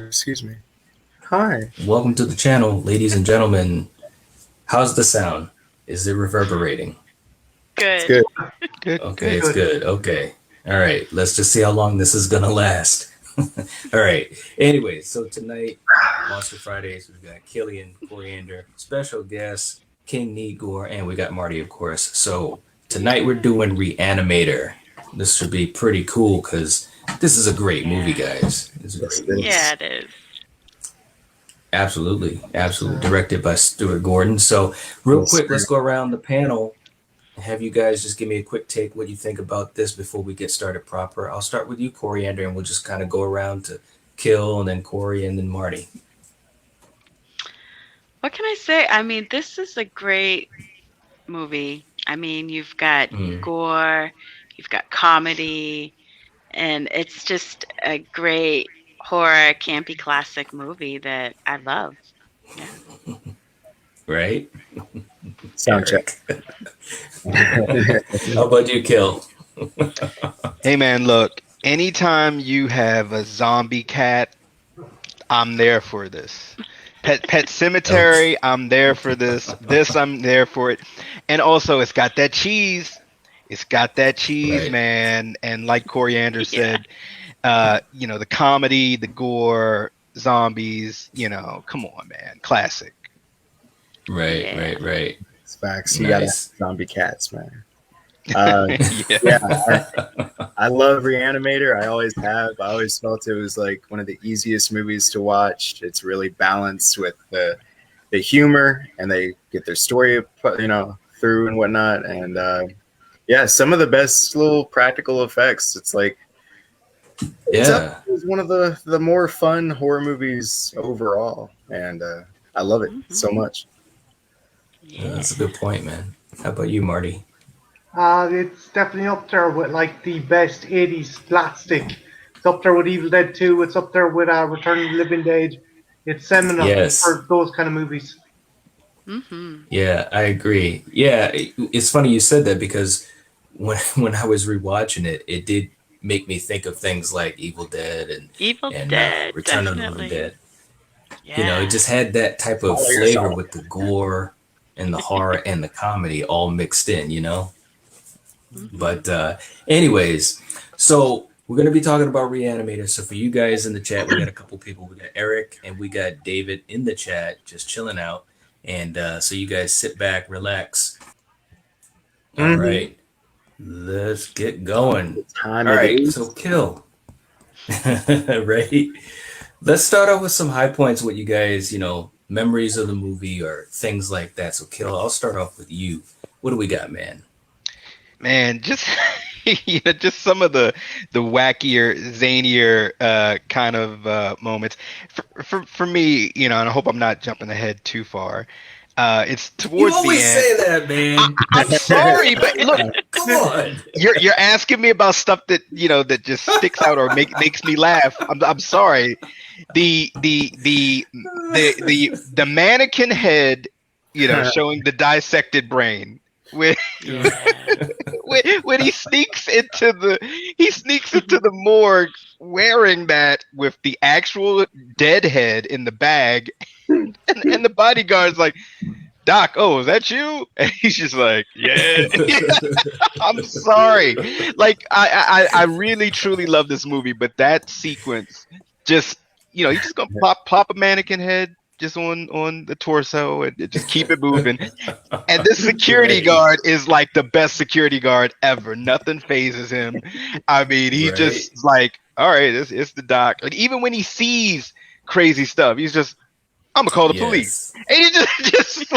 excuse me. Hi. Welcome to the channel, ladies and gentlemen. How's the sound? Is it reverberating? It's Good. good. Good, Okay, good. it's good. Okay. All right. Let's just see how long this is gonna last. All right. Anyway, so tonight, Monster Fridays, we've got Killian, Coriander, special guest, King Nigor, and we got Marty, of course. So tonight we're doing Reanimator. This should be pretty cool because this is a great movie, guys. It's a Yes, great it movie. is. Yeah, it is. Absolutely, absolutely. Directed by Stuart Gordon. So, real Yes, quick, sir. let's go around the panel and have you guys just give me a quick take what you think about this before we get started proper. I'll start with you, Coriander, and we'll just kind of go around to Kill and then Corey and then Marty. What can I say? I mean, this is a great movie. I mean, you've got Mm, gore, you've got comedy, and it's just a great horror campy classic movie that I love. Yeah. right? Sound check. How about you, Kill? Hey man, look, anytime you have a zombie cat, I'm there for this. Pet Cemetery, I'm there for this. This, I'm there for it. And also, it's got that cheese. It's got that cheese, Right. man. And like Coriander Yeah. said, the comedy, the gore, zombies, come on, man. Classic. Right, Yeah. right. It's facts. You gotta have Nice. zombie cats, man. Uh, Yeah. yeah, I love Reanimator. I always have. I always felt it was like one of the easiest movies to watch. It's really balanced with the humor, and they get their story, through and whatnot. And yeah, some of the best little practical effects. It's like Yeah, it's one of the more fun horror movies overall, and I love it so much. Yeah. that's a good point, man. How about you, Marty? It's definitely up there with like the best 80s slapstick. It's up there with Evil Dead 2. It's up there with Return of the Living Dead. It's seminal Yes. for those kind of movies. Mm-hmm. Yeah, I agree. Yeah, it's funny you said that because when I was rewatching it, it did make me think of things like Evil Dead Evil and Dead, Return of the Living definitely. Dead. Yeah. It just had that type of Follow your flavor soul. with the gore and the horror and the comedy all mixed in. Mhm. But anyways, so we're gonna be talking about Reanimator. So for you guys in the chat, we got a couple people. We got Eric and we got David in the chat, just chilling out. And so you guys sit back, relax. All Mhm. right, let's get going. Time All of right, the so Kill. Right. Let's start off with some high points. What you guys, memories of the movie or things like that. So Kill, I'll start off with you. What do we got, man? Man, just just some of the wackier, zanier kind of moments. For me, and I hope I'm not jumping ahead too far. It's You towards the always end. say that, man. I'm sorry, but look, Come on. you're asking me about stuff that that just sticks out or makes me laugh. I'm sorry. The mannequin head, showing the dissected brain. When, Yeah. when he sneaks into the morgue wearing that with the actual dead head in the bag, and the bodyguard's like, Doc, oh, is that you? And he's just like, yeah. I'm sorry. Like I really truly love this movie, but that sequence just you're just gonna plop a mannequin head just on the torso and just keep it moving. And this security Right. guard is like the best security guard ever. Nothing phases him. I mean, he Right. just is like, all right, it's the doc. Like even when he sees crazy stuff, he's just, I'm gonna call the police. Yes. And he just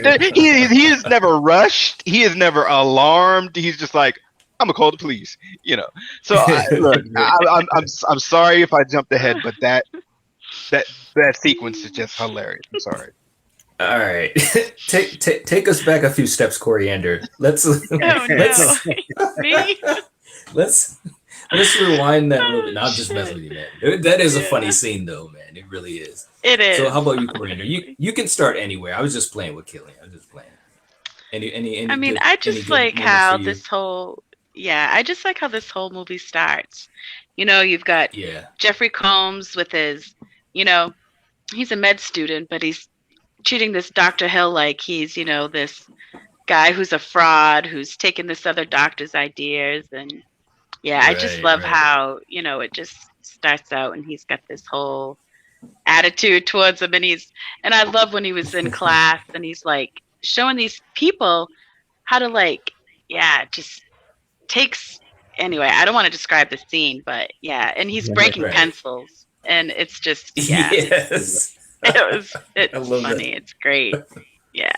like he is never rushed. He is never alarmed. He's just like, I'm gonna call the police. So I'm sorry if I jumped ahead, but that sequence is just hilarious. I'm sorry. All right. Take us back a few steps, Coriander. Let's Oh no. let's Me? let's rewind that a little bit. No, I'm just Shit. messing with you, man. That is a Yeah. funny scene, though, man. It really is. It is. So, how about you, Coriander? You can start anywhere. I was just playing with Killian. I was just playing. Any I mean, good- I any just good like moments how for you? this whole, yeah, I just like how this whole movie starts. You know, you've got Yeah. Jeffrey Combs with his, you know, he's a med student, but he's treating this Dr. Hill like he's, you know, this guy who's a fraud, who's taking this other doctor's ideas. And yeah, I just Right, love right. how, you know, it just starts out and he's got this whole attitude towards him. And I love when he was in class and he's like showing these people how to like, yeah, just takes, anyway, I don't want to describe the scene, but yeah, and he's breaking Right. pencils and it's just, yeah, Yes. it's I love funny. It's great. Yeah.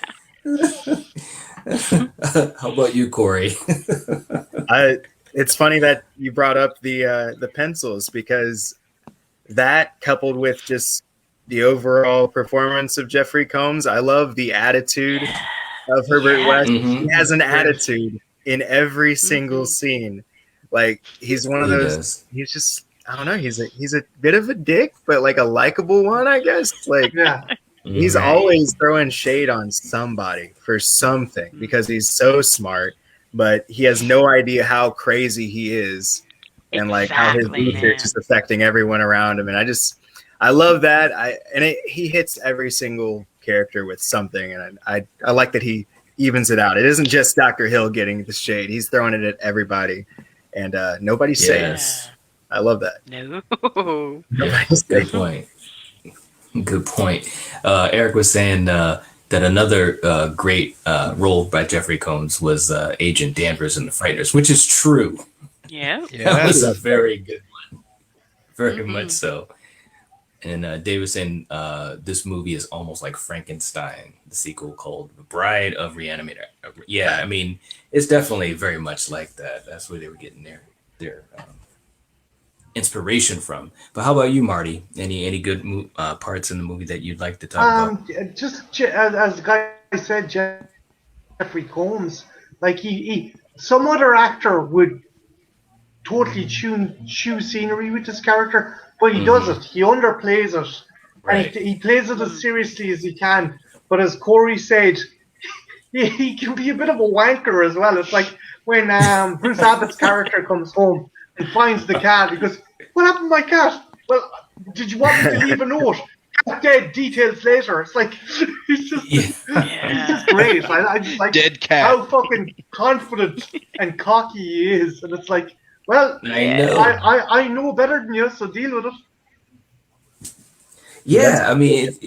How about you, Corey? It's funny that you brought up the pencils, because that, coupled with just the overall performance of Jeffrey Combs, I love the attitude of Herbert West. Mhm. He has an attitude in every single scene. Like, he's one of He those. does. He's just, I don't know. He's a bit of a dick, but like a likable one, I guess. Like, Yeah. he's Mhm. always throwing shade on somebody for something because he's so smart, but he has no idea how crazy he is and like how his Exactly, nature man. is just affecting everyone around him. And I love that. He hits every single character with something, and I like that he evens it out. It isn't just Dr. Hill getting the shade; he's throwing it at everybody, and nobody's safe. Yes. I love that. No. Nobody's Good safe. point. Good point. Eric was saying that another great role by Jeffrey Combs was Agent Danvers in The Fighters, which is true. Yeah. That was a very good one. Very Mhm. much so. And Dave was saying this movie is almost like Frankenstein, the sequel called Bride of Reanimator. Yeah, I mean, it's definitely very much like that. That's where they were getting their inspiration from. But how about you, Marty? Any good parts in the movie that you'd like to talk about? Just as the guy said, Jeffrey Combs, like he some other actor would totally chew scenery with this character, but he does it. He underplays it, Right. and he plays it as seriously as he can. But as Corey said, he can be a bit of a wanker as well. It's like when Bruce Abbott's character comes home and finds the cat. He goes, "What happened to my cat? Well, did you want me to leave a note? Cat dead. Details later." It's like he's just he's just great. I just like Dead cat. how fucking confident and cocky he is, and it's like, well, I know. I know better than you, so deal with it. Yeah, I mean,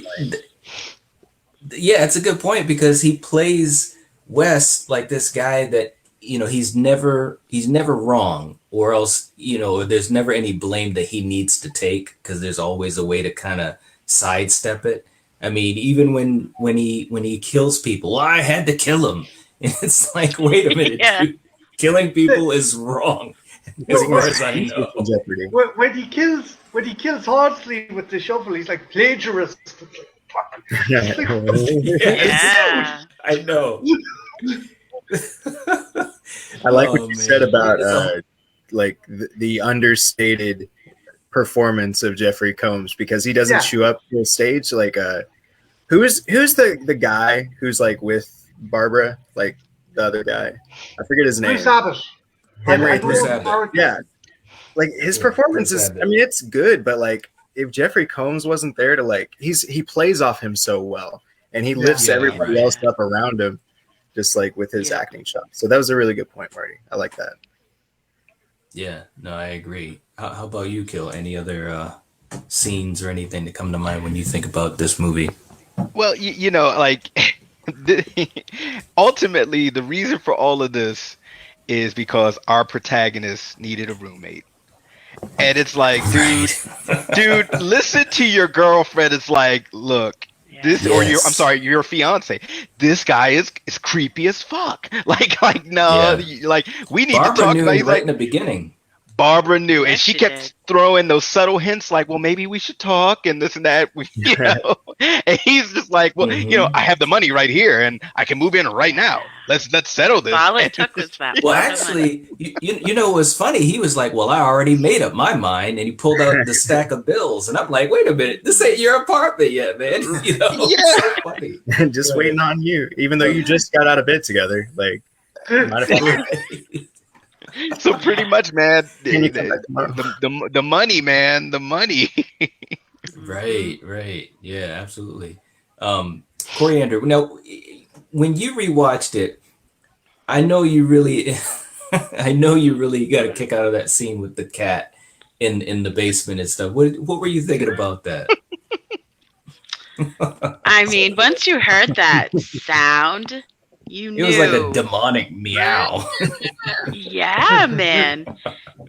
it's a good point because he plays Wes like this guy that, you know, he's never wrong, or else, you know, there's never any blame that he needs to take because there's always a way to kind of sidestep it. I mean, even when he kills people, well, I had to kill him. It's like, wait a minute, Yeah. dude, killing people is wrong, as far as I know. Jeopardy. When he kills Hardsley with the shovel, he's like plagiarist. Yes, I know. I like what Oh, you man. said about It's like the understated performance of Jeffrey Combs, because he doesn't Yeah. show up to the stage like who's the guy who's like with Barbara, like the other guy, I forget his name. Bruce Abbott. Henry I don't Bruce know the Abbott. character. Yeah, like his Yeah, performance Bruce is, Abbott. I mean, it's good, but like if Jeffrey Combs wasn't there to like, he plays off him so well, and he lifts Yeah, everybody right. else up around him, just like with his Yeah. acting chops. So that was a really good point, Marty. I like that. Yeah, no, I agree. How about you, Kill? Any other scenes or anything that come to mind when you think about this movie? Well, you know, like ultimately, the reason for all of this is because our protagonist needed a roommate. And it's like, dude, listen to your girlfriend. It's like, look, this, or Yes. your fiance. This guy is creepy as fuck. Like no, like we need to Barbara talk knew about. right He's like, in the beginning. Barbara knew, and Yes, she she kept did. throwing those subtle hints, like, "Well, maybe we should talk," and this and that. You know, and he's just like, "Well, you know, I have the money right here, and I can move in right now. Let's settle this." All it took was that. Well, one actually, you know what's funny? He was like, "Well, I already made up my mind," and he pulled out the stack of bills, and I'm like, "Wait a minute, this ain't your apartment yet, man." You know, Yeah. it's so funny. Just Right. waiting on you, even though you just got out of bed together. Like, might have So pretty much, man, Can you come back tomorrow? the money, man, the money. Right. Yeah, absolutely. Coriander. Now, when you rewatched it, I know you really, I know you really got a kick out of that scene with the cat in the basement and stuff. What were you thinking about that? I mean, once you heard that sound, you knew. It was like a demonic meow. Yeah, man.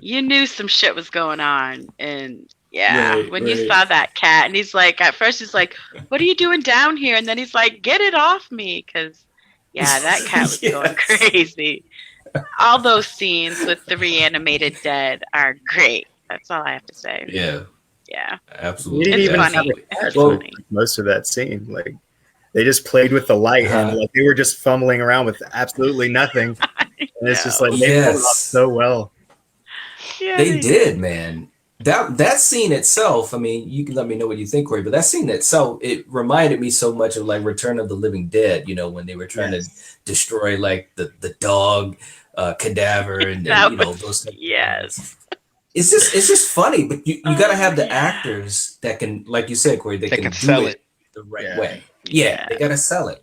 You knew some shit was going on. And yeah, when you saw that cat, and he's like, at first he's like, what are you doing down here? And then he's like, get it off me. Because, yeah, that cat was going crazy. All those scenes with the reanimated dead are great. That's all I have to say. Yeah, Yeah. absolutely. It's even funny. have a It's cat Well- for funny. most of that scene. Like they just played with the light and like they were just fumbling around with absolutely nothing. And it's just like they pulled it off so well. Yeah, They did, man. That scene itself, I mean, you can let me know what you think, Corey, but that scene itself, it reminded me so much of like Return of the Living Dead, you know, when they were trying to destroy like the dog cadaver and you know those things. Yes. It's just funny, but you got to have the actors that can, like you said, Corey, they That can can do sell it the right Yeah. way. Yeah, they got to sell it.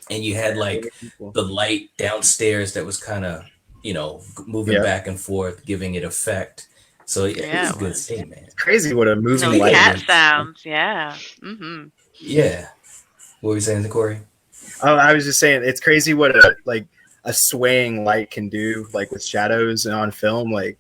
And you had like Cool. the light downstairs that was kind of, you know, moving Yeah. back and forth, giving it effect. So yeah, Yeah, it was a it good was. scene, man. Crazy what a moving Those light cat is. sounds. Yeah. Mm-hmm. Yeah. What were you saying, Corey? Oh, I was just saying it's crazy what a swaying light can do, like with shadows and on film. Like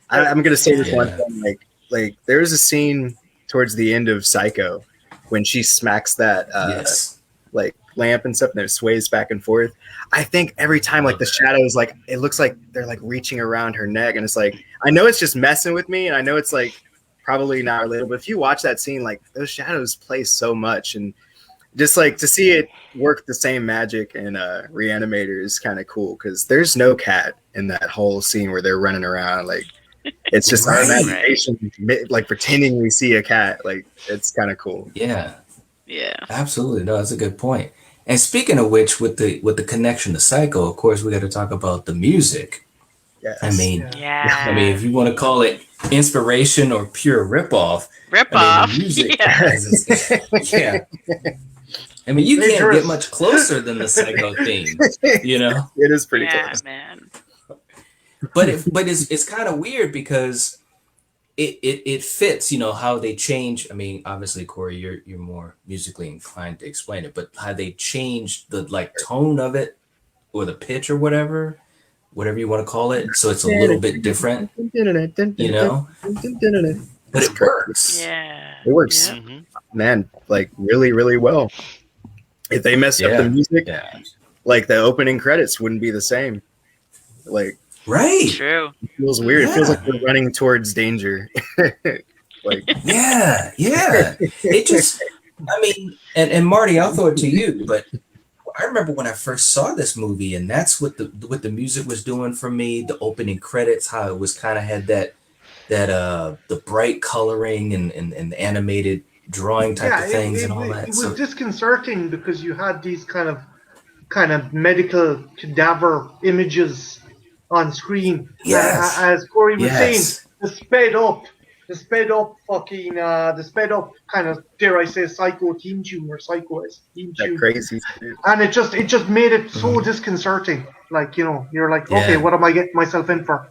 I'm gonna say this one Yeah. thing, like there's a scene towards the end of Psycho when she smacks that Yes. like lamp and stuff and it sways back and forth. I think every time like the shadows, like it looks like they're like reaching around her neck, and it's like I know it's just messing with me, and I know it's like probably not relatable, but if you watch that scene, like those shadows play so much, and just like to see it work the same magic in Reanimator is kind of cool because there's no cat in that whole scene where they're running around. Like it's just our Right. imagination, like pretending we see a cat. Like it's kind of cool. Yeah. Yeah. Absolutely. No, that's a good point. And speaking of which, with the connection to Psycho, of course, we got to talk about the music. Yes. I mean, Yeah. I mean, if you want to call it inspiration or pure ripoff, Rip I mean, off. the music, Yeah. yeah. I mean, you can't Dangerous. get much closer than the Psycho theme, you know. It is pretty Yeah, close. man. But it's kind of weird because it fits, you know, how they change. I mean, obviously, Corey, you're more musically inclined to explain it, but how they change the like tone of it or the pitch or whatever you want to call it, so it's a little bit different, you know. But it works. Yeah. It works. Yeah. Mhm. Man, like really, really well. If they messed up Yeah. the music, Yeah. like the opening credits wouldn't be the same. Like Right. True. it feels weird. It feels Yeah. like we're running towards danger. Like Yeah. Yeah. It just, I mean, and Marty, I'll throw it to you, but I remember when I first saw this movie, and that's what the music was doing for me. The opening credits, how it was kind of had that the bright coloring and the animated drawing type of things and all that. It was So disconcerting because you had these kind of medical cadaver images on screen. Yes. As Corey was Yes. saying, the sped up kind of, dare I say, Psycho theme tune or Psycho theme that tune. crazy. Dude. And it just made it so disconcerting. Like, you know, you're like, okay, Yeah. what am I getting myself in for?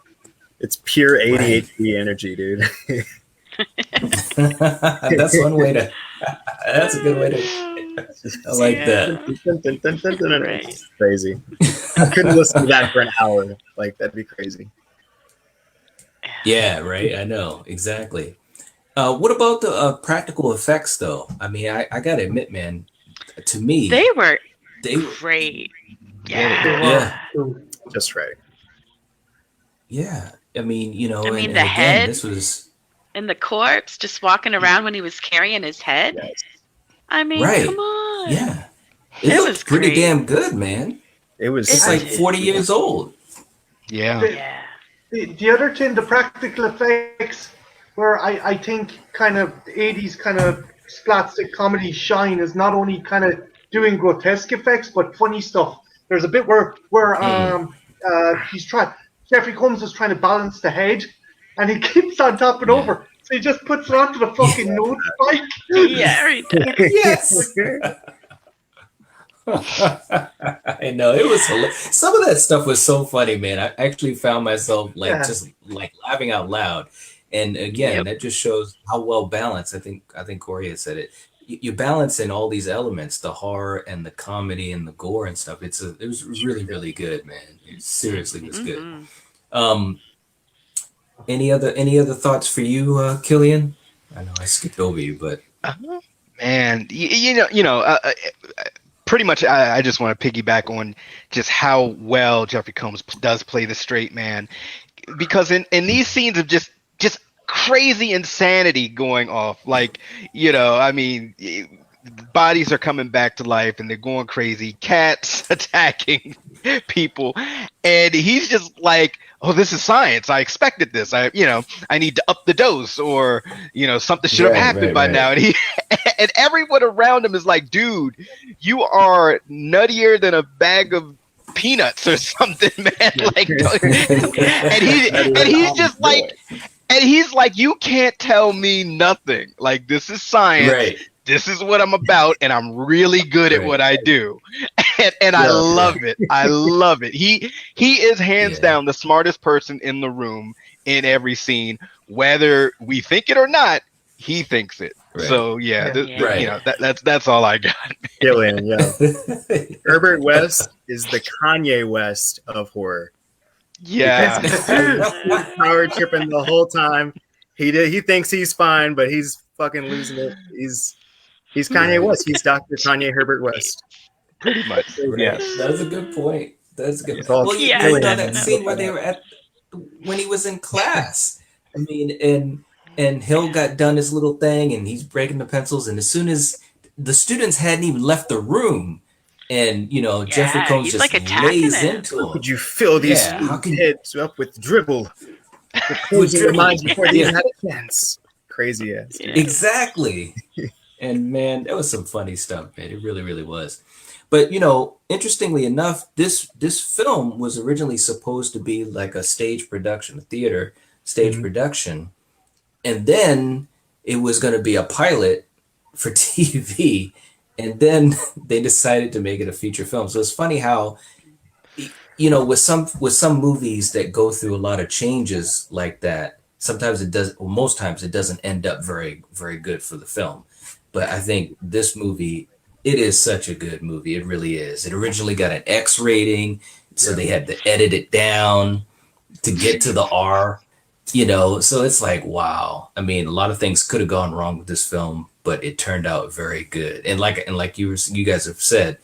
It's pure ADHD energy, dude. that's one way to. That's a good way to. I like that. It's crazy. I couldn't listen to that for an hour. Like that'd be crazy. Yeah, right. I know exactly. What about the practical effects, though? I mean, I gotta admit, man, to me, They were they great. They Yeah. were- Just right. yeah. I mean, you know, I mean, and the again, head- this was And the corpse just walking around when he was carrying his head. Yes. I mean, Right. come on. yeah. It It was looked pretty great. damn good, man. It was It's like 40 years old. Yeah. Yeah. The other thing, the practical effects, where I think kind of the 80s kind of slapstick comedy shine is not only kind of doing grotesque effects but funny stuff. There's a bit where he's trying. Jeffrey Combs is trying to balance the head, and he keeps on topping Yeah. over. So he just puts it onto the fucking nose spike. Yeah, right there. Yes. I know it was some of that stuff was so funny, man. I actually found myself like Yeah. just like laughing out loud. And again, Yep. that just shows how well balanced. I think Corey had said it. You balance in all these elements, the horror and the comedy and the gore and stuff. It was really, really good, man. It seriously was good. Mhm. Any other thoughts for you, Killian? I know I skipped over you, but Man, pretty much I just want to piggyback on just how well Jeffrey Combs does play the straight man, because in these scenes of just crazy insanity going off, like, I mean, bodies are coming back to life and they're going crazy, cats attacking people, and he's just like, oh, this is science, I expected this, I need to up the dose, or something should have happened by now, and and everyone around him is like, dude, you are nuttier than a bag of peanuts or something, man. Like, and he's just like, and he's like, you can't tell me nothing. Like, this is science. right. This is what I'm about, and I'm really good at what I do. And I love it. I love it. He is hands down the smartest person in the room in every scene, whether we think it or not. He thinks it. Right. So Right. that's all I got. Killian, yeah. Herbert West is the Kanye West of horror. Yeah. He's power tripping the whole time. He thinks he's fine, but he's fucking losing it. He's Kanye West. He's Dr. Kanye Herbert West. Pretty much. Yes, that's a good point. That's a good. It's all Well, Yeah, you know Killian. that scene where they were when he was in class. I mean, and Hill got done his little thing, and he's breaking the pencils, and as soon as the students hadn't even left the room, and Jeffrey Combs he's, just like, attacking lays him. into him. Could you fill these Yeah, how can- heads up with dribble? Closing their minds before they even had a chance. Crazy ass. Yeah. Exactly. And man, that was some funny stuff, man. It really, really was. But interestingly enough, this film was originally supposed to be like a stage production, a theater stage production, and then it was going to be a pilot for TV, and then they decided to make it a feature film. So it's funny how, with some movies that go through a lot of changes like that, sometimes it does, or most times it doesn't end up very, very good for the film. But I think this movie, it is such a good movie. It really is. It originally got an X rating, so they had to edit it down to get to the R, so it's like, wow. I mean, a lot of things could have gone wrong with this film, but it turned out very good. And like you guys have said,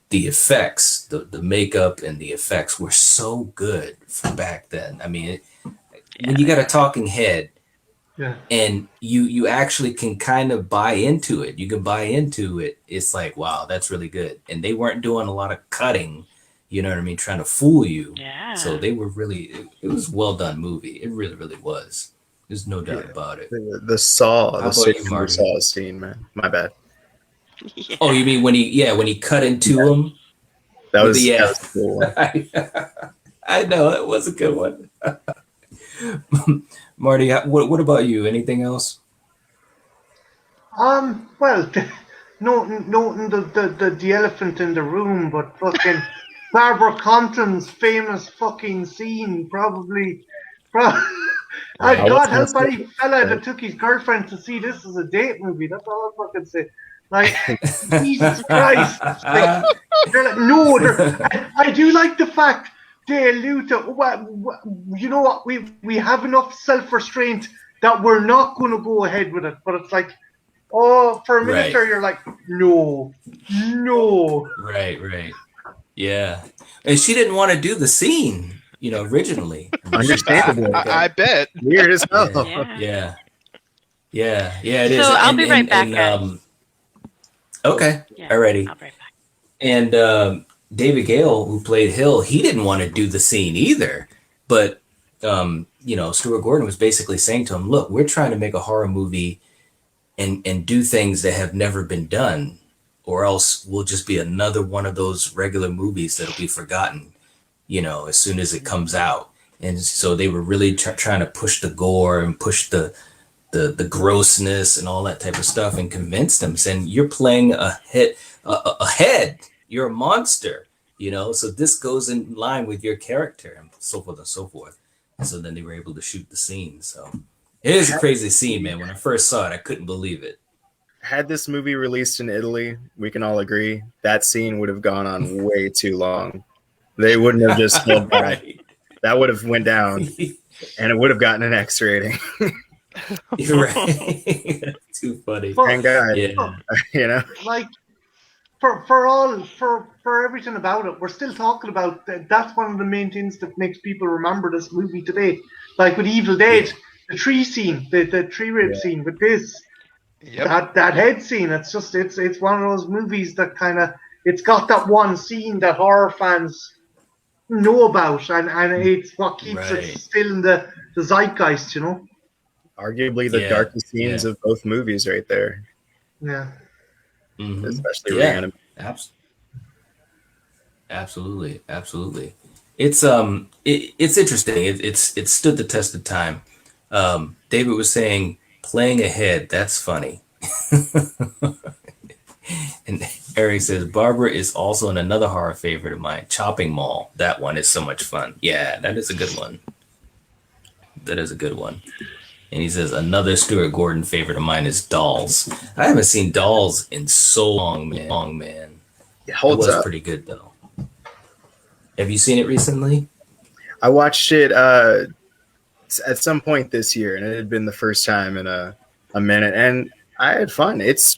the effects, the makeup and the effects were so good for back then. I mean, when you got a talking head, and you actually can kind of buy into it. You can buy into it. It's like, wow, that's really good. And they weren't doing a lot of cutting, you know what I mean, trying to fool you. Yeah. So they were really, it was a well done movie. It really, really was. There's no doubt about it. The Saw, How the about Sick you, from Marty? Saw scene, man. My bad. Yeah. Oh, you mean when he cut into him? That was, Yeah. that was a cool one. I know, that was a good one. Marty, what about you? Anything else? Well, no, the elephant in the room, but fucking Barbara Compton's famous fucking scene, probably. God help any fella that took his girlfriend to see this as a date movie. That's all I fucking say. Like, Jesus Christ. Like, they're like, no, I do like the fact they allude to, you know what, we have enough self-restraint that we're not going to go ahead with it. But it's like, oh, for a minute there, you're like, no. Right. Yeah. And she didn't want to do the scene, originally. Understandable. I bet. Weird as hell. Yeah. Yeah, it is. So I'll be right back, guys. Okay. Yeah, Alrighty. I'll be right back. And David Gale, who played Hill, he didn't want to do the scene either. But, Stuart Gordon was basically saying to him, look, we're trying to make a horror movie and do things that have never been done, or else we'll just be another one of those regular movies that'll be forgotten, as soon as it comes out. and so they were really trying to push the gore and push the grossness and all that type of stuff, and convinced them, saying you're playing a head, you're a monster, so this goes in line with your character, and so forth and so forth. And so then they were able to shoot the scene. So it is a crazy scene, man. When I first saw it, I couldn't believe it. Had this movie released in Italy, we can all agree that scene would have gone on way too long. They wouldn't have just held back. Right. That would have went down, and it would have gotten an X rating. You're right. Too funny. Thank God. Yeah. Like for everything about it, we're still talking about that's one of the main things that makes people remember this movie today. Like with Evil Dead, the tree scene, the tree rape scene. With this, that head scene, it's one of those movies that kind of, it's got that one scene that horror fans know about, and it's what keeps it still in the zeitgeist, Arguably the darkest scenes of both movies right there. Yeah. Mm-hmm. Especially Reanimator. Absolutely. It's it's interesting. It stood the test of time. David was saying playing ahead, that's funny. And Eric says Barbara is also in another horror favorite of mine, Chopping Mall. That one is so much fun. Yeah, that is a good one. And he says another Stuart Gordon favorite of mine is Dolls. I haven't seen Dolls in so long, man. It holds up. Pretty good though. Have you seen it recently? I watched it at some point this year, and it had been the first time in a minute, and I had fun. It's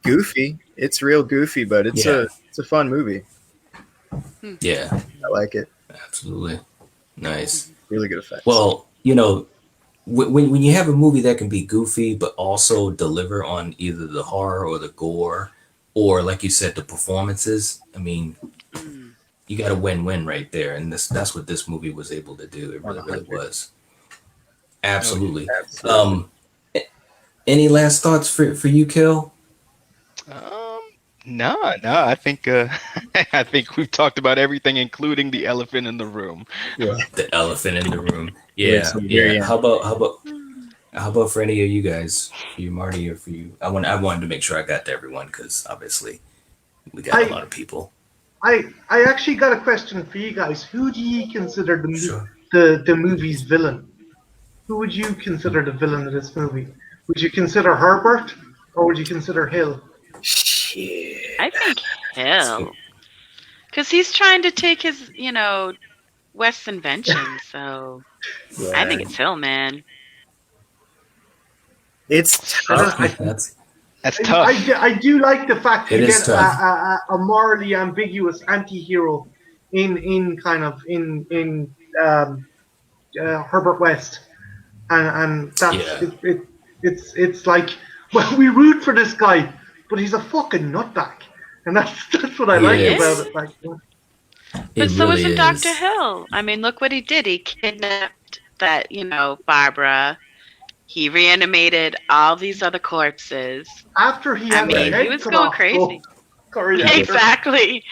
goofy. It's real goofy, but it's a fun movie. Yeah, I like it. Absolutely, nice. Really good effects. Well, when you have a movie that can be goofy but also deliver on either the horror or the gore, or like you said, the performances, I mean, you got a win-win right there, and that's what this movie was able to do. It really was. Absolutely. Any last thoughts for you, Kill? No. I think I think we've talked about everything, including the elephant in the room. Yeah. The elephant in the room. Yeah. How about for any of you guys, for you, Marty, or for you? I wanted to make sure I got to everyone because obviously we got a lot of people. I actually got a question for you guys. Who do you consider the movie's villain? Who would you consider the villain of this movie? Would you consider Herbert or would you consider Hill? Shit. I think Hill, because he's trying to take his, West's invention. So I think it's Hill, man. It's tough. That's tough. I do like the fact that you get tough. a morally ambiguous anti-hero in Herbert West, and that's it's like, well, we root for this guy, but he's a fucking nutbag, and that's what I like about it. Like, but so isn't Dr. Hill. I mean, look what he did. He kidnapped that, Barbara. He reanimated all these other corpses. After he had he was going crazy. Exactly.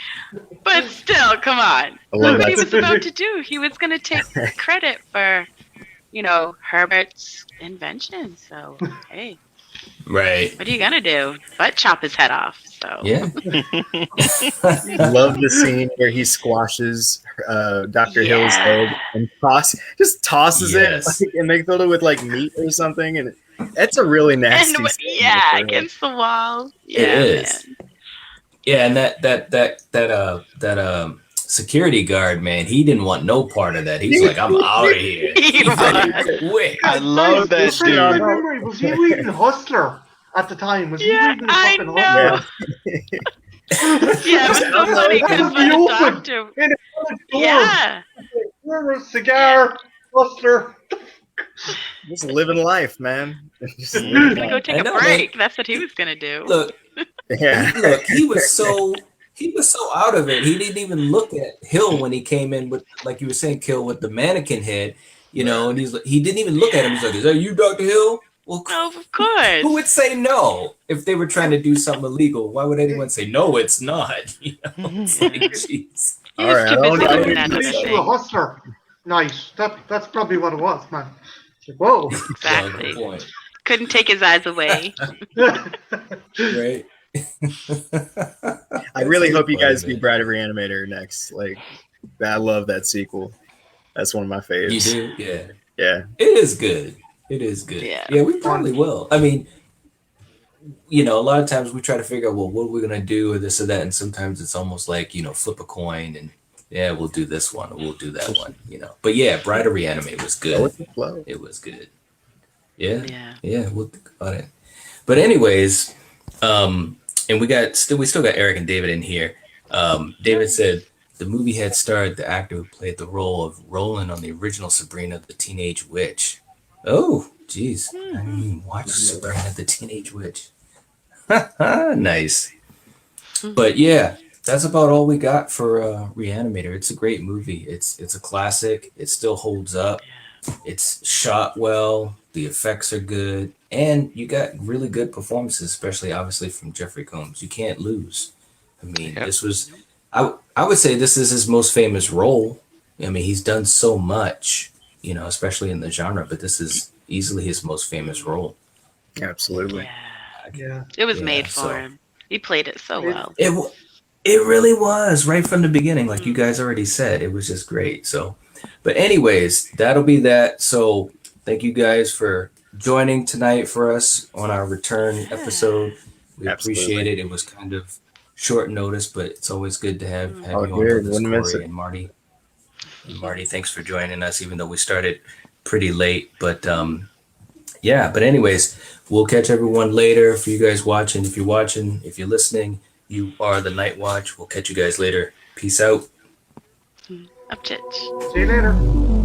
But still, come on. Look what he was about to do. He was going to take credit for, Herbert's invention. So, hey. Right. What are you going to do? But chop his head off. So. Yeah. Love the scene where he squashes Dr. Hill's head and tosses it, and they fill it with like meat or something, and that's a really nasty scene. Against the wall. Yeah, it is. Man. Yeah, and that security guard, man, he didn't want no part of that. He's like, I'm out of here. I love that dude. Was he reading Hustler at the time? Was he reading fucking Hustler? Yeah, it was so funny because the doctor. Yeah. Cigar, Hustler. Just living life, man. He's gonna go take a break. Man. That's what he was gonna do. Look, he was so out of it. He didn't even look at Hill when he came in with, like you were saying, Kill, with the mannequin head, and he didn't even look at him. He's like, "Is that you, Dr. Hill?" Well, no, of course. Who would say no if they were trying to do something illegal? Why would anyone say no? It's not. It's like, jeez. He was too busy doing that other thing. Hustler. night. That's probably what it was, man. It's like, whoa. Yeah, Exactly. good point. Couldn't take his eyes away. Right. I really hope you guys do Bride of Reanimator next. Like, I love that sequel. That's one of my faves. You do? Yeah. Yeah. It is good. It is good. Yeah. We probably will. I mean, a lot of times we try to figure out, well, what are we going to do or this or that. And sometimes it's almost like, flip a coin and, yeah, we'll do this one or we'll do that one, But yeah, Bride of Reanimate was Go good. with the flow. It was good. Yeah. Yeah. Yeah, we'll think about it. But anyways, and we still got Eric and David in here. David said the movie had starred the actor who played the role of Roland on the original Sabrina the Teenage Witch. Oh, geez. I didn't even watch Sabrina the Teenage Witch. Nice. But yeah, that's about all we got for Reanimator. It's a great movie. It's a classic. It still holds up. It's shot well. The effects are good. And you got really good performances, especially obviously from Jeffrey Combs. You can't lose. I mean, This was, I would say this is his most famous role. I mean, he's done so much, especially in the genre, but this is easily his most famous role. Absolutely. Yeah. Yeah. It was Yeah, made for so- him. He played it so well. It really was right from the beginning, like you guys already said. It was just great. So, but anyways, that'll be that. So thank you guys for joining tonight for us on our return episode. We Absolutely. appreciate it. It was kind of short notice, but it's always good to have Oh, you on good. with us, Wouldn't miss Corey it. and Marty. And Marty, thanks for joining us, even though we started pretty late. But yeah, but anyways, we'll catch everyone later. For you guys watching, if you're watching, if you're listening, you are the Night Watch. We'll catch you guys later. Peace out. Up, church. See you later.